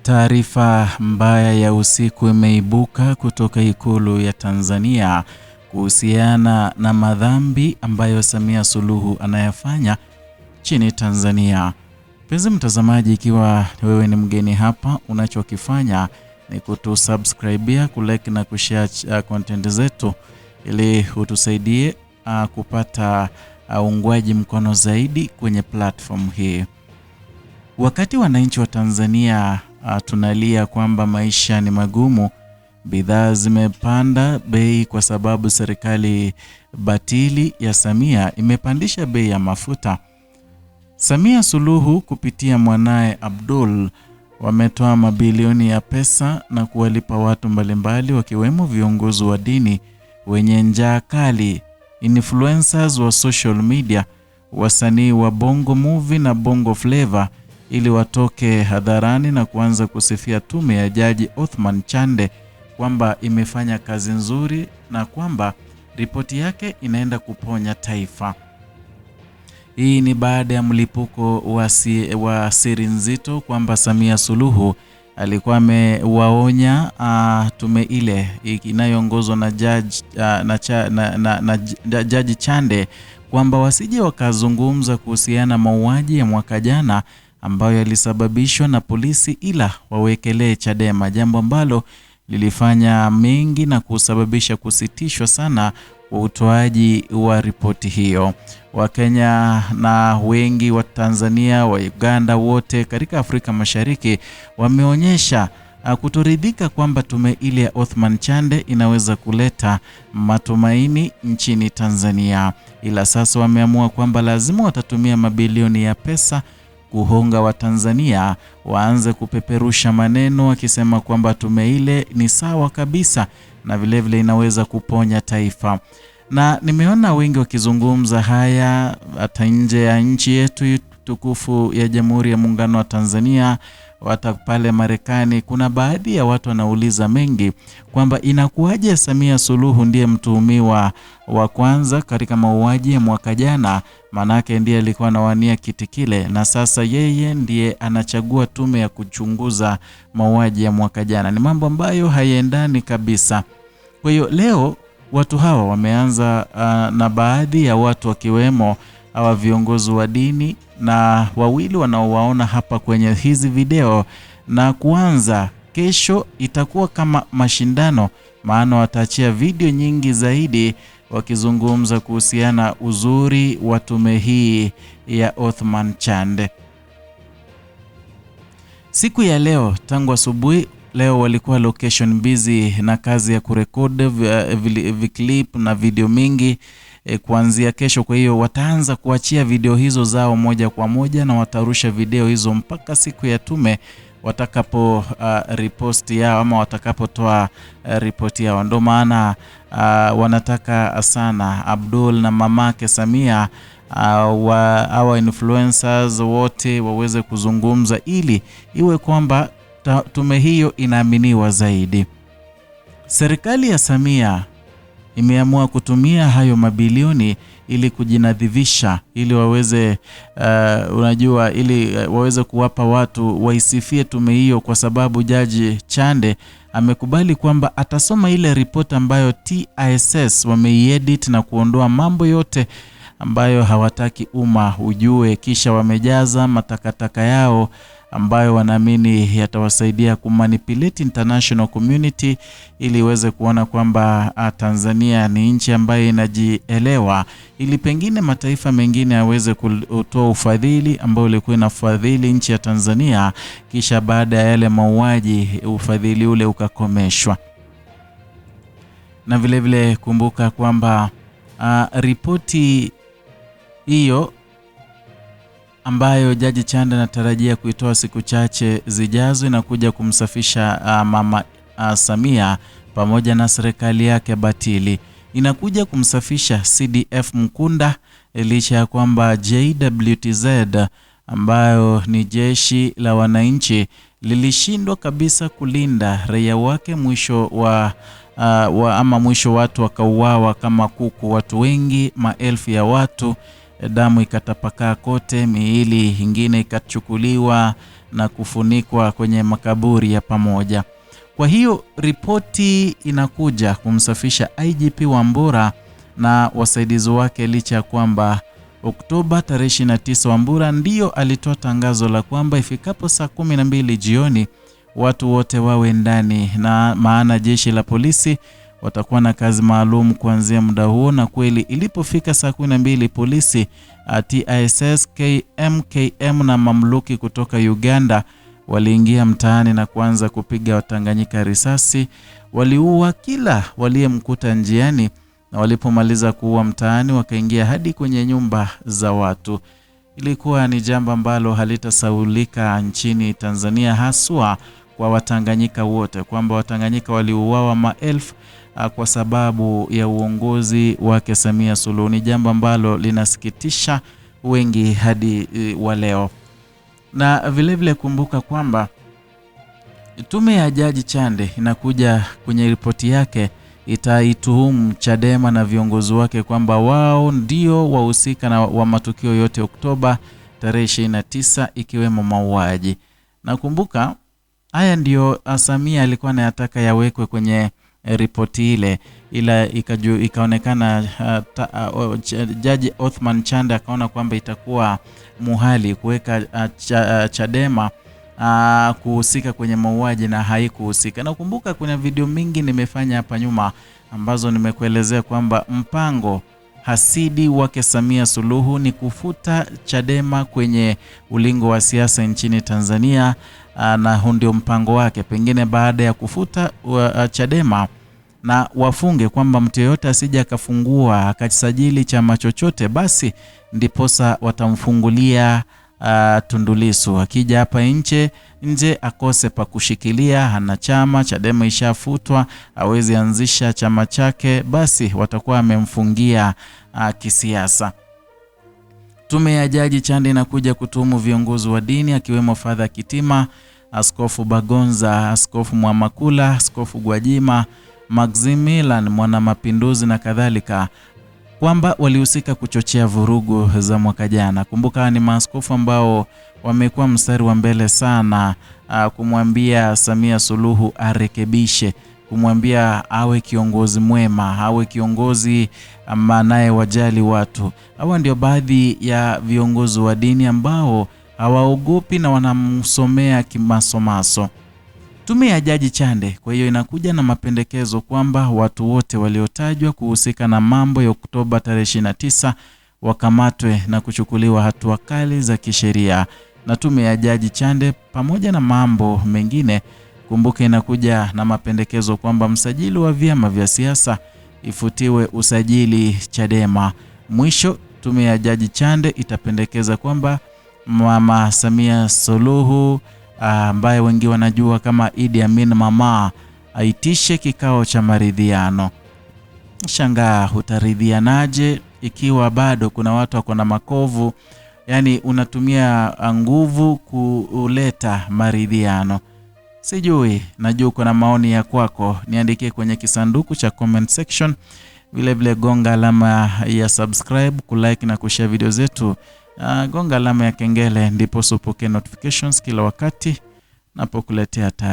Taarifa mbaya ya usiku imeibuka kutoka Ikulu ya Tanzania kuhusiana na madhambi ambayo Samia Suluhu anayafanya nchini Tanzania. Mpenzi mtazamaji, ikiwa wewe ni mgeni hapa, unachokifanya ni kutusubscribe, kulike na kushare content zetu ili utusaidie kupata uungwaji mkono zaidi kwenye platform hii. Wakati wananchi wa Tanzania tunalia kwamba maisha ni magumu, bidhaa zimepanda bei kwa sababu serikali batili ya Samia imepandisha bei ya mafuta. Samia Suluhu kupitia mwanae Abdul wametoa mabilioni ya pesa na kuwalipa watu mbalimbali wakiwemo viongozi wa dini, wenye njaa kali, influencers wa social media, wasanii wa Bongo Movie na Bongo Flavor ili watoke hadharani na kuanza kusifia tume ya Jaji Othman Chande kwamba imefanya kazi nzuri na kwamba ripoti yake inaenda kuponya taifa. Hii ni baada ya mlipuko wa siri nzito kwamba Samia Suluhu alikuwa amewaonya tume ile inayoongozwa na Jaji Chande kwamba wasije wakazungumza kuhusiana mauaji ya mwaka jana ambayo yalisababishwa na polisi, ila wawekelee Chadema, jambo ambalo lilifanya mengi na kusababisha kusitishwa sana kwa utoaji wa ripoti hiyo. Wakenya na wengi wa Tanzania, wa Uganda, wote katika Afrika Mashariki wameonyesha kutoridhika kwamba tume ile ya Othman Chande inaweza kuleta matumaini nchini Tanzania, ila sasa wameamua kwamba lazima watatumia mabilioni ya pesa kuhonga wa Tanzania waanze kupeperusha maneno wakisema kwamba tume ile ni sawa kabisa na vilevile inaweza kuponya taifa. Na nimeona wengi wakizungumza haya hata nje ya nchi yetu tukufu ya Jamhuri ya Muungano wa Tanzania, hata pale Marekani. Kuna baadhi ya watu wanauliza mengi kwamba inakuwaje Samia Suluhu ndiye mtuhumiwa wa kwanza katika mauaji ya mwaka jana, manake ndiye alikuwa anawania kiti kile, na sasa yeye ndiye anachagua tume ya kuchunguza mauaji ya mwaka jana. Ni mambo ambayo hayaendani kabisa. Kwa hiyo leo watu hawa wameanza na baadhi ya watu wakiwemo hawa viongozi wa dini na wawili wanaowaona hapa kwenye hizi video, na kuanza kesho itakuwa kama mashindano, maana wataachia video nyingi zaidi wakizungumza kuhusiana uzuri wa tume hii ya Othman Chande. Siku ya leo tangu asubuhi leo walikuwa location busy na kazi ya kurekodi clip na video mingi kuanzia kesho. Kwa hiyo wataanza kuachia video hizo zao moja kwa moja na watarusha video hizo mpaka siku ya tume watakapo repost yao ama watakapotoa ripoti yao. Ndio maana wanataka sana Abdul na mamake Samia hawa influencers wote waweze kuzungumza ili iwe kwamba tume hiyo inaaminiwa zaidi. Serikali ya Samia imeamua kutumia hayo mabilioni ili kujinadhivisha, ili waweze ili waweze kuwapa watu waisifie tume hiyo, kwa sababu Jaji Chande amekubali kwamba atasoma ile report ambayo TISS wameiedit na kuondoa mambo yote ambayo hawataki umma ujue, kisha wamejaza matakataka yao ambayo wanaamini yatawasaidia kumanipulate international community ili iweze kuona kwamba Tanzania ni nchi ambayo inajielewa, ili pengine mataifa mengine yaweze kutoa ufadhili ambao ulikuwa inafadhili nchi ya Tanzania, kisha baada ya yale mauaji ufadhili ule ukakomeshwa. Na vilevile kumbuka kwamba ripoti hiyo ambayo Jaji Chande anatarajia kuitoa siku chache zijazo inakuja kumsafisha mama Samia pamoja na serikali yake batili. Inakuja kumsafisha CDF Mkunda, licha ya kwamba JWTZ ambayo ni jeshi la wananchi lilishindwa kabisa kulinda raia wake. Mwisho watu wakauawa kama kuku, watu wengi, maelfu ya watu damu ikatapakaa kote, miili ingine ikachukuliwa na kufunikwa kwenye makaburi ya pamoja. Kwa hiyo ripoti inakuja kumsafisha IGP Wambura na wasaidizi wake, licha ya kwamba Oktoba tarehe 29 Wambura ndio alitoa tangazo la kwamba ifikapo saa 12 jioni watu wote wawe ndani, na maana jeshi la polisi watakuwa na kazi maalum kuanzia muda huo. Na kweli ilipofika saa 12 polisi, TISS, KMKM na mamluki kutoka Uganda waliingia mtaani na kuanza kupiga Watanganyika risasi. Waliua kila waliyemkuta njiani, na walipomaliza kuua mtaani wakaingia hadi kwenye nyumba za watu. Ilikuwa ni jambo ambalo halitasaulika nchini Tanzania, haswa kwa Watanganyika wote, kwamba Watanganyika waliuawa maelfu kwa sababu ya uongozi wake Samia Suluhu. Ni jambo ambalo linasikitisha wengi hadi wa leo. Na vile vile kumbuka kwamba tume ya Jaji Chande inakuja kwenye ripoti yake itaituhumu Chadema na viongozi wake kwamba wao ndio wahusika na wa matukio yote Oktoba tarehe 29 ikiwemo mauaji. Na kumbuka haya ndio Samia alikuwa anataka yawekwe kwenye ripoti ile, ila ikaonekana Jaji Othman Chande akaona kwamba itakuwa muhali kuweka Chadema kuhusika kwenye mauaji na haikuhusika. Na kumbuka kuna video mingi nimefanya hapa nyuma ambazo nimekuelezea kwamba mpango hasidi wake Samia Suluhu ni kufuta Chadema kwenye ulingo wa siasa nchini Tanzania, na ndio mpango wake. Pengine baada ya kufuta Chadema na wafunge kwamba mtu yeyote asije akafungua akasajili chama chochote, basi ndiposa watamfungulia Tundu Lissu. Akija hapa nje akose pa kushikilia, hana chama, Chadema ishafutwa, hawezi anzisha chama chake, basi watakuwa wamemfungia kisiasa. Tume ya Jaji Chande inakuja kutuhumu viongozi wa dini akiwemo Father Kitima, Askofu Bagonza, Askofu Mwamakula, Askofu Gwajima, Maximilian Mwana Mapinduzi na kadhalika, kwamba walihusika kuchochea vurugu za mwaka jana. Kumbuka ni maaskofu ambao wamekuwa mstari wa mbele sana kumwambia Samia Suluhu arekebishe, kumwambia awe kiongozi mwema, awe kiongozi anaye wajali watu. Hawa ndio baadhi ya viongozi wa dini ambao hawaogopi na wanamsomea kimasomaso. Tume ya Jaji Chande kwa hiyo inakuja na mapendekezo kwamba watu wote waliotajwa kuhusika na mambo ya Oktoba tarehe 29 wakamatwe na kuchukuliwa hatua kali za kisheria. Na tume ya Jaji Chande pamoja na mambo mengine, kumbuka inakuja na mapendekezo kwamba msajili wa vyama vya siasa ifutiwe usajili Chadema. Mwisho, tume ya Jaji Chande itapendekeza kwamba Mama Samia Suluhu ambaye wengi wanajua kama Idi Amin Mama aitishe kikao cha maridhiano. Shangaa utaridhianaje ikiwa bado kuna watu wako na makovu? Yani unatumia nguvu kuleta maridhiano. Sijui, najua kuna maoni ya kwako, niandikie kwenye kisanduku cha comment section. Vile vile gonga alama ya subscribe, kulike na kushare video zetu. Gonga alama ya kengele ndipo usipokee notifications kila wakati napokuletea taarifa.